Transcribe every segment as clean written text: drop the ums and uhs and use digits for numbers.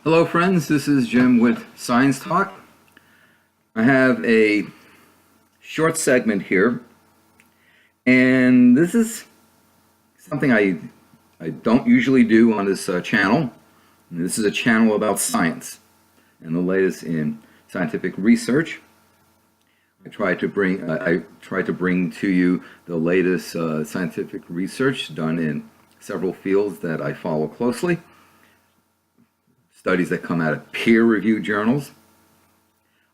Hello friends, this is Jim with Science Talk. I have a short segment here, and this is something I don't usually do on this channel. And this is a channel about science and the latest in scientific research. I try to bring to you the latest scientific research done in several fields that I follow closely. Studies that come out of peer-reviewed journals.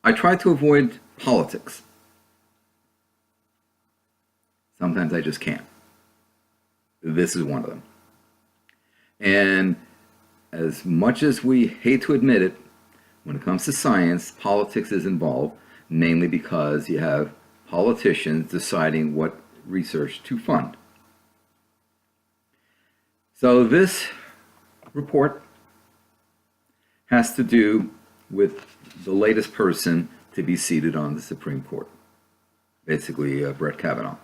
I try to avoid politics. Sometimes I just can't. This is one of them. And as much as we hate to admit it, when it comes to science, politics is involved, namely because you have politicians deciding what research to fund. So this report has to do with the latest person to be seated on the Supreme Court, basically Brett Kavanaugh.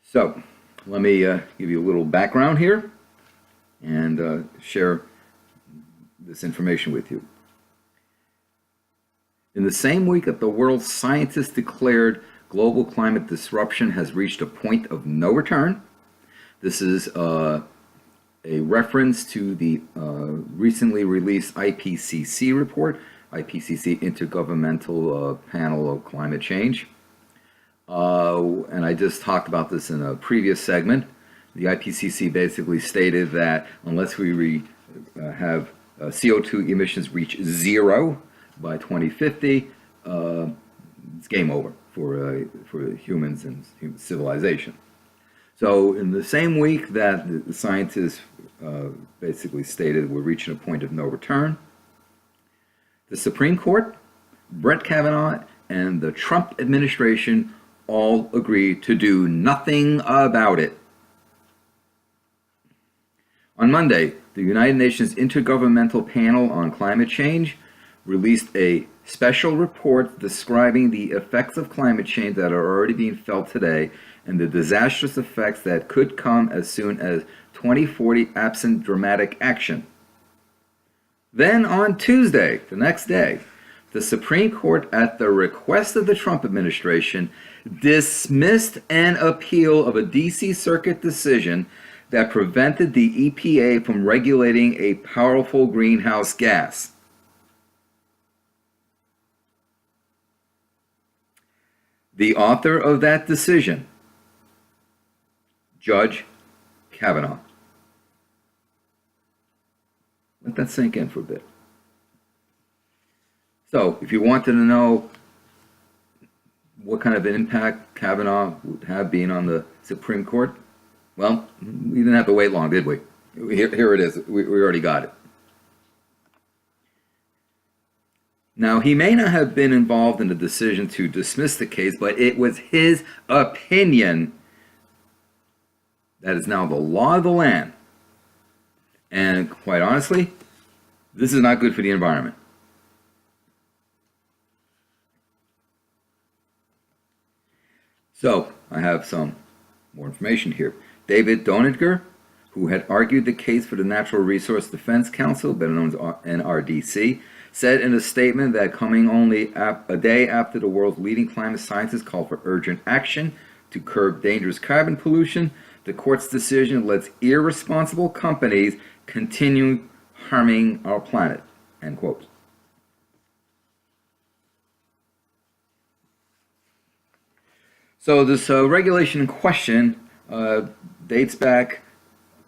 So let me give you a little background here and share this information with you. In the same week that the world's scientists declared global climate disruption has reached a point of no return, this is a reference to the recently released IPCC report, IPCC Intergovernmental Panel on Climate Change. And I just talked about this in a previous segment. The IPCC basically stated that unless we have CO2 emissions reach zero by 2050, it's game over for humans and human civilization. So in the same week that the scientists basically stated we're reaching a point of no return, the Supreme Court, Brett Kavanaugh, and the Trump administration all agreed to do nothing about it. On Monday, the United Nations Intergovernmental Panel on Climate Change released a special report describing the effects of climate change that are already being felt today and the disastrous effects that could come as soon as 2040 absent dramatic action. Then on Tuesday, the next day, the Supreme Court, at the request of the Trump administration, dismissed an appeal of a D.C. Circuit decision that prevented the EPA from regulating a powerful greenhouse gas. The author of that decision, Judge Kavanaugh. Let that sink in for a bit. So, if you wanted to know what kind of an impact Kavanaugh would have being on the Supreme Court, well, we didn't have to wait long, did we? Here it is. We already got it. Now, he may not have been involved in the decision to dismiss the case, but it was his opinion that is now the law of the land. And quite honestly, this is not good for the environment. So, I have some more information here. David Doniger, who had argued the case for the Natural Resource Defense Council, better known as NRDC, said in a statement that coming only a day after the world's leading climate scientists called for urgent action to curb dangerous carbon pollution, the court's decision lets irresponsible companies continue harming our planet, end quote. So this regulation in question dates back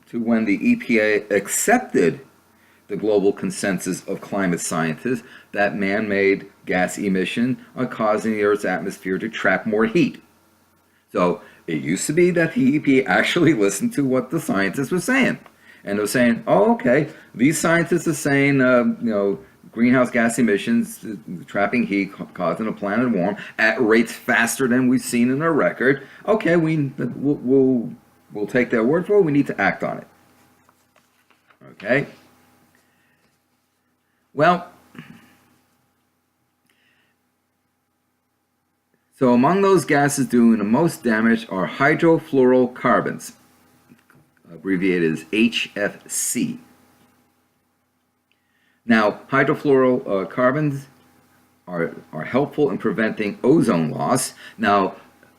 to when the EPA accepted the global consensus of climate scientists that man-made gas emissions are causing the Earth's atmosphere to trap more heat. So it used to be that the EPA actually listened to what the scientists were saying. And they're saying, oh, okay, these scientists are saying, greenhouse gas emissions, trapping heat, causing the planet warm at rates faster than we've seen in our record. Okay, we'll take their word for it. We need to act on it. Okay? Well, so among those gases doing the most damage are hydrofluorocarbons, abbreviated as HFC. Now, hydrofluorocarbons are helpful in preventing ozone loss. Now,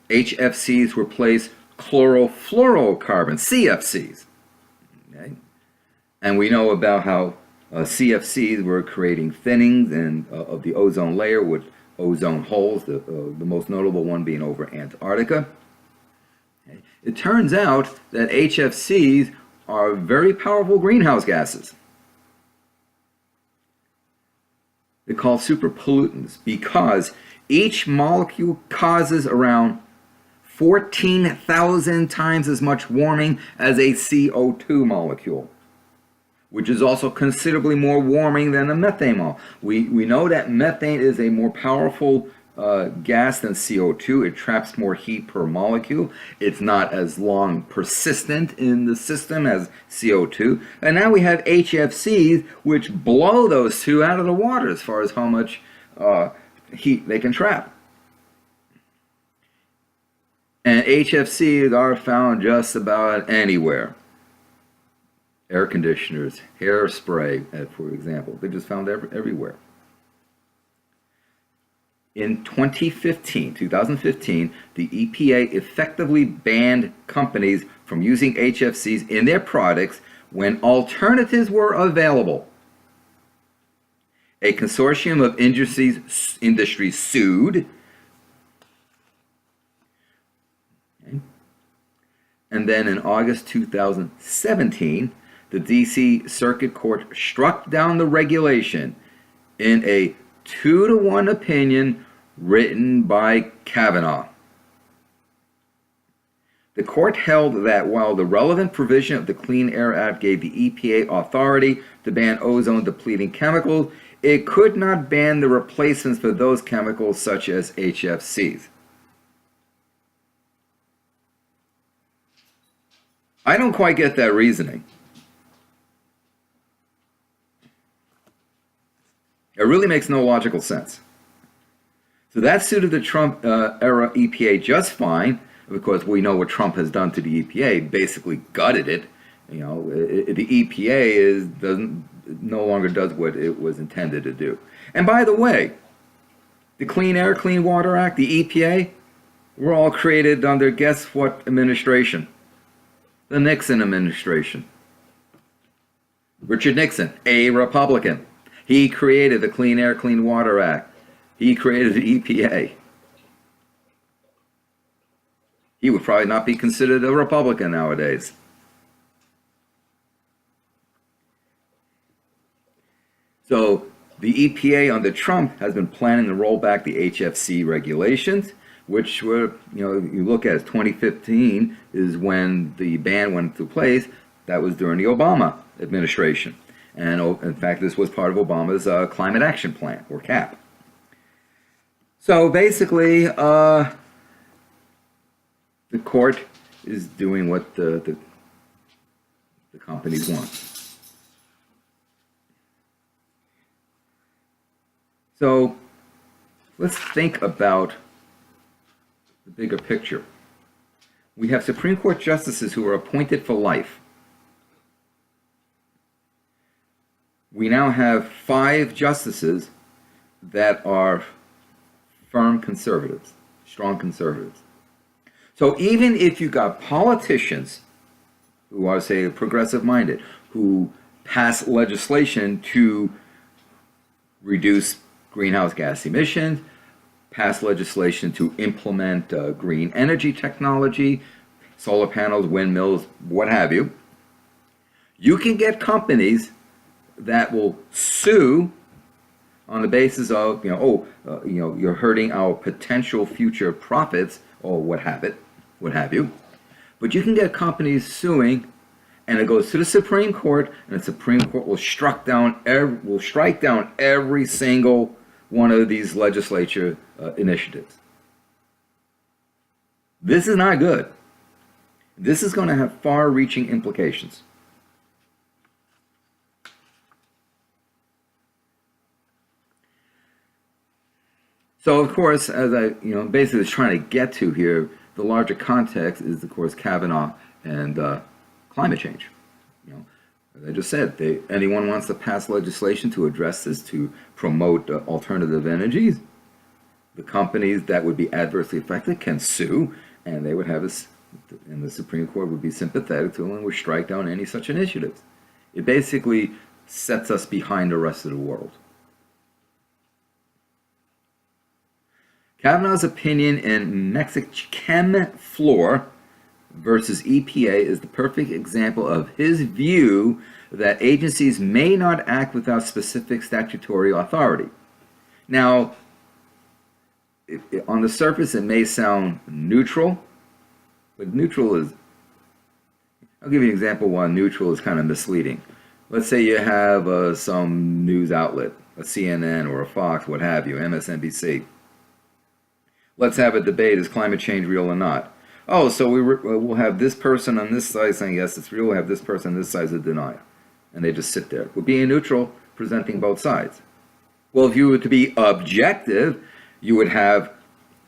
HFCs replace chlorofluorocarbons, CFCs. Okay? And we know about how CFCs were creating thinnings of the ozone layer with ozone holes, the most notable one being over Antarctica. Okay? It turns out that HFCs are very powerful greenhouse gases. They're called superpollutants because each molecule causes around 14,000 times as much warming as a CO2 molecule, which is also considerably more warming than a methane molecule. We know that methane is a more powerful gas than CO2. It traps more heat per molecule. It's not as long persistent in the system as CO2. And now we have HFCs, which blow those two out of the water as far as how much heat they can trap. And HFCs are found just about anywhere. Air conditioners, hairspray, for example. They're just found everywhere. In 2015, the EPA effectively banned companies from using HFCs in their products when alternatives were available. A consortium of industries sued. Okay. And then in August 2017, the D.C. Circuit Court struck down the regulation in a 2-to-1 opinion written by Kavanaugh. The court held that while the relevant provision of the Clean Air Act gave the EPA authority to ban ozone-depleting chemicals, it could not ban the replacements for those chemicals such as HFCs. I don't quite get that reasoning. It really makes no logical sense. So that suited the Trump era EPA just fine, because we know what Trump has done to the EPA, basically gutted it. You know, the EPA no longer does what it was intended to do. And by the way, the Clean Air, Clean Water Act, the EPA, were all created under guess what administration? The Nixon administration. Richard Nixon, a Republican. He created the Clean Air, Clean Water Act. He created the EPA. He would probably not be considered a Republican nowadays. So the EPA under Trump has been planning to roll back the HFC regulations, which were, you look at 2015 is when the ban went into place. That was during the Obama administration. And in fact, this was part of Obama's Climate Action Plan, or CAP. So basically, the court is doing what the companies want. So let's think about the bigger picture. We have Supreme Court justices who are appointed for life. We now have 5 justices that are firm conservatives, strong conservatives. So even if you got politicians who are, say, progressive-minded, who pass legislation to reduce greenhouse gas emissions, pass legislation to implement green energy technology, solar panels, windmills, what have you, you can get companies that will sue on the basis of, you're hurting our potential future profits, or what have you. But you can get companies suing, and it goes to the Supreme Court, and the Supreme Court will strike down every single one of these legislature initiatives. This is not good. This is going to have far-reaching implications. So, of course, as I basically was trying to get to here, the larger context is, of course, Kavanaugh and climate change. As I just said, anyone wants to pass legislation to address this, to promote alternative energies, the companies that would be adversely affected can sue, and they would have us, and the Supreme Court would be sympathetic to them and would strike down any such initiatives. It basically sets us behind the rest of the world. Kavanaugh's opinion in Mexichem Floor versus EPA is the perfect example of his view that agencies may not act without specific statutory authority. Now, on the surface, it may sound neutral, but neutral is, I'll give you an example why neutral is kind of misleading. Let's say you have some news outlet, a CNN or a Fox, what have you, MSNBC. Let's have a debate, is climate change real or not? Oh, so we'll have this person on this side saying yes, it's real, we'll have this person on this side as a denier. And they just sit there. We're being neutral, presenting both sides. Well, if you were to be objective, you would have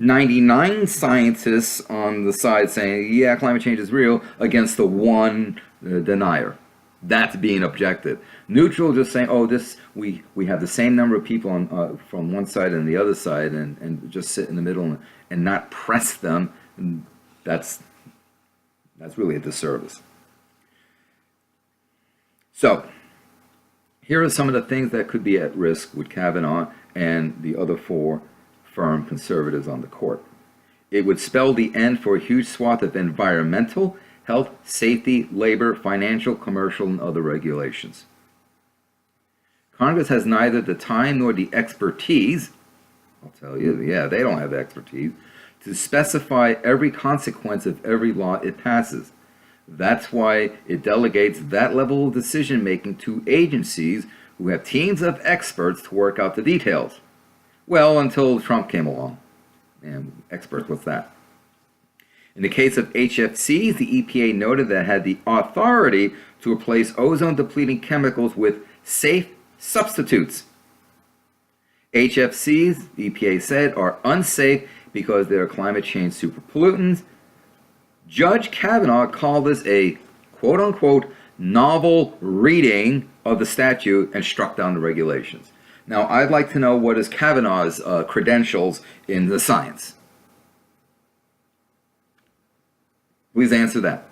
99 scientists on the side saying, yeah, climate change is real, against the one denier. That's being objective. Neutral, just saying, oh, we have the same number of people on, from one side and the other side, and just sit in the middle and not press them. And that's really a disservice. So, here are some of the things that could be at risk with Kavanaugh and the other four firm conservatives on the court. It would spell the end for a huge swath of environmental, health, safety, labor, financial, commercial, and other regulations. Congress has neither the time nor the expertise, I'll tell you, yeah, they don't have expertise, to specify every consequence of every law it passes. That's why it delegates that level of decision making to agencies who have teams of experts to work out the details. Well, until Trump came along. And experts, what's that? In the case of HFCs, the EPA noted that it had the authority to replace ozone-depleting chemicals with safe substitutes. HFCs, the EPA said, are unsafe because they are climate change superpollutants. Judge Kavanaugh called this a quote-unquote novel reading of the statute and struck down the regulations. Now, I'd like to know what is Kavanaugh's credentials in the science. Please answer that.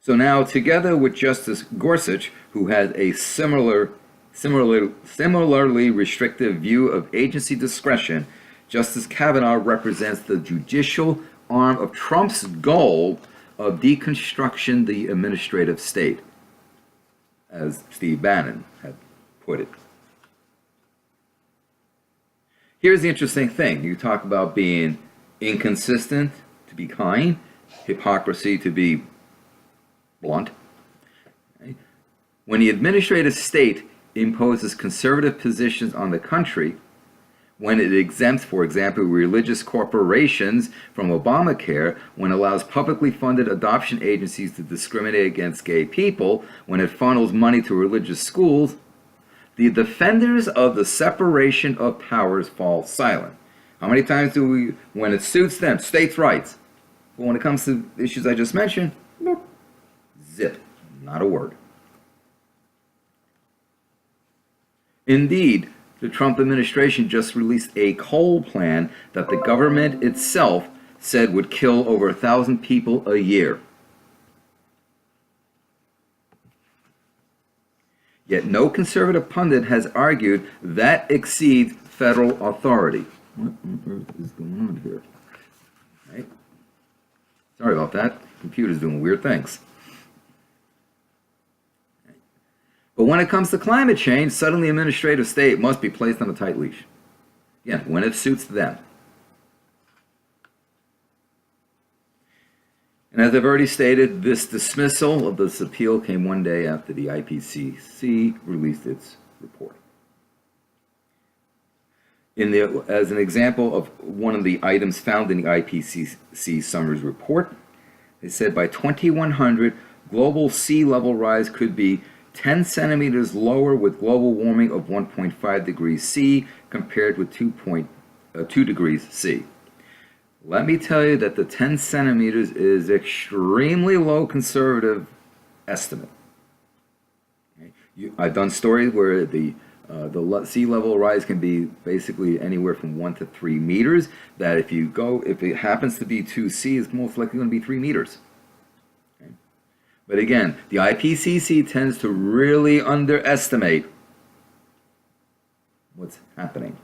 So now, together with Justice Gorsuch, who has a similarly restrictive view of agency discretion, Justice Kavanaugh represents the judicial arm of Trump's goal of deconstruction the administrative state, as Steve Bannon had put it. Here's the interesting thing. You talk about being inconsistent to be kind, hypocrisy to be blunt. Okay? When the administrative state imposes conservative positions on the country, when it exempts, for example, religious corporations from Obamacare, when it allows publicly funded adoption agencies to discriminate against gay people, when it funnels money to religious schools, the defenders of the separation of powers fall silent. How many times do we, when it suits them, states' rights? But when it comes to issues I just mentioned, nope. Zip, not a word. Indeed, the Trump administration just released a coal plan that the government itself said would kill over 1,000 people a year. Yet no conservative pundit has argued that exceeds federal authority. What on earth is going on here? Right? Sorry about that. The computer's doing weird things. But when it comes to climate change, suddenly the administrative state must be placed on a tight leash. Again, when it suits them. And as I've already stated, this dismissal of this appeal came one day after the IPCC released its report. As an example of one of the items found in the IPCC summer's report, they said by 2100, global sea level rise could be 10 centimeters lower with global warming of 1.5 degrees C compared with 2 degrees C. Let me tell you that the 10 centimeters is extremely low conservative estimate. Okay? I've done stories where the sea level rise can be basically anywhere from 1 to 3 meters. That if it happens to be 2C, it's most likely going to be 3 meters. Okay? But again, the IPCC tends to really underestimate what's happening.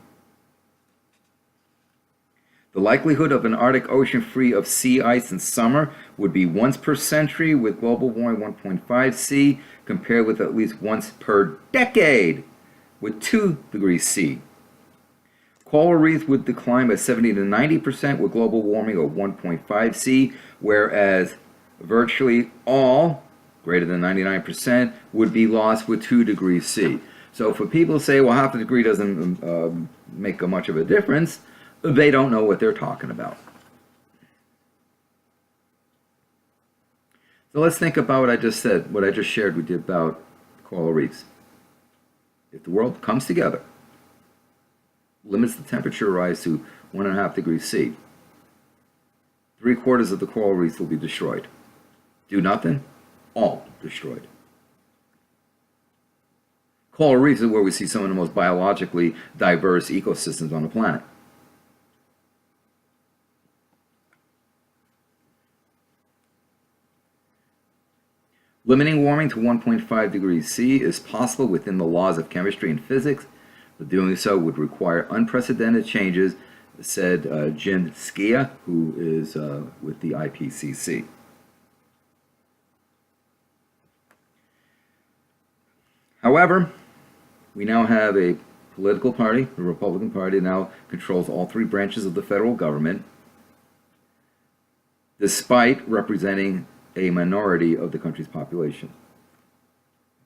The likelihood of an Arctic Ocean free of sea ice in summer would be once per century with global warming 1.5 C, compared with at least once per decade with 2 degrees C. Coral reefs would decline by 70 to 90% with global warming of 1.5 C, whereas virtually all, greater than 99%, would be lost with 2 degrees C. So for people to say, well, half a degree doesn't make much of a difference, they don't know what they're talking about. So let's think about what I just said, what I just shared with you about coral reefs. If the world comes together, limits the temperature rise to 1.5 degrees C, 3/4 of the coral reefs will be destroyed. Do nothing, all destroyed. Coral reefs is where we see some of the most biologically diverse ecosystems on the planet. Limiting warming to 1.5 degrees C is possible within the laws of chemistry and physics, but doing so would require unprecedented changes, said Jim Massa, who is with the IPCC. However, we now have a political party, the Republican Party now controls all 3 branches of the federal government, despite representing a minority of the country's population.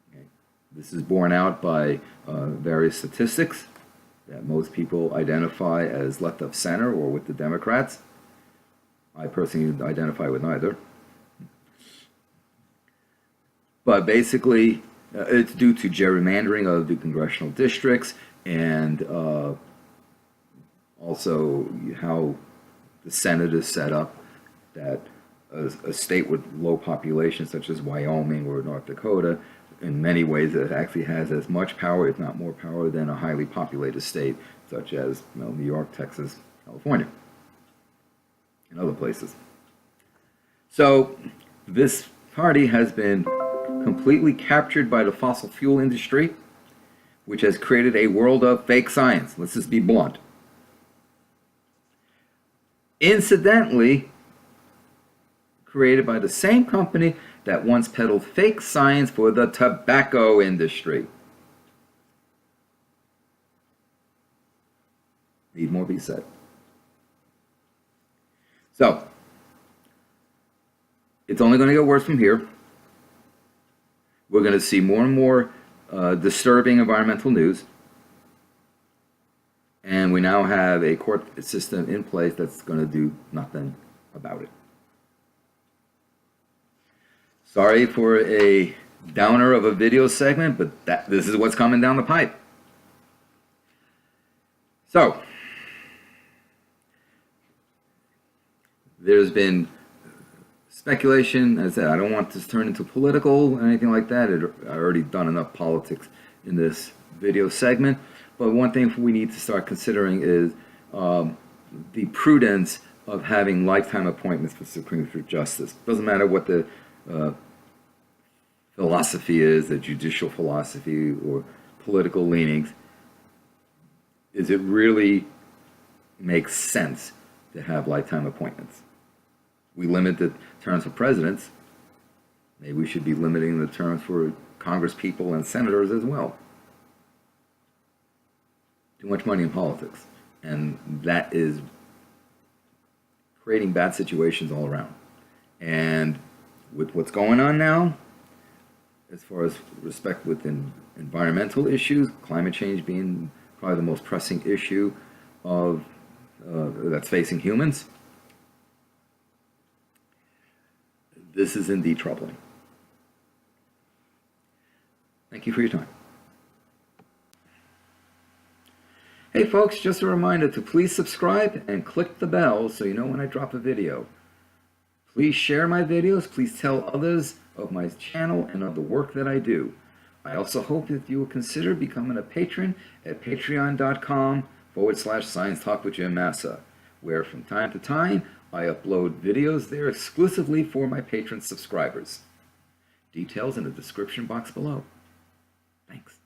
Okay. This is borne out by various statistics that most people identify as left of center or with the Democrats. I personally identify with neither. But basically, it's due to gerrymandering of the congressional districts and also how the Senate is set up, that a state with low population such as Wyoming or North Dakota, in many ways it actually has as much power, if not more power, than a highly populated state such as New York, Texas, California, and other places. So this party has been completely captured by the fossil fuel industry, which has created a world of fake science. Let's just be blunt. Incidentally, created by the same company that once peddled fake science for the tobacco industry. Need more be said. So, it's only going to get worse from here. We're going to see more and more disturbing environmental news. And we now have a court system in place that's going to do nothing about it. Sorry for a downer of a video segment, but this is what's coming down the pipe. So, there's been speculation. As I said, I don't want this to turn into political or anything like that. I've already done enough politics in this video segment. But one thing we need to start considering is the prudence of having lifetime appointments for Supreme Court Justice. Doesn't matter what the philosophy is, the judicial philosophy or political leanings. Is it really makes sense to have lifetime appointments? We limit the terms for presidents. Maybe we should be limiting the terms for congresspeople and senators as well. Too much money in politics, and that is creating bad situations all around. And with what's going on now, as far as respect with environmental issues, climate change being probably the most pressing issue of that's facing humans, this is indeed troubling. Thank you for your time. Hey folks, just a reminder to please subscribe and click the bell so you know when I drop a video. Please share my videos. Please tell others of my channel and of the work that I do. I also hope that you will consider becoming a patron at patreon.com/Science Talk with Jim Massa, where from time to time I upload videos there exclusively for my patron subscribers. Details in the description box below. Thanks.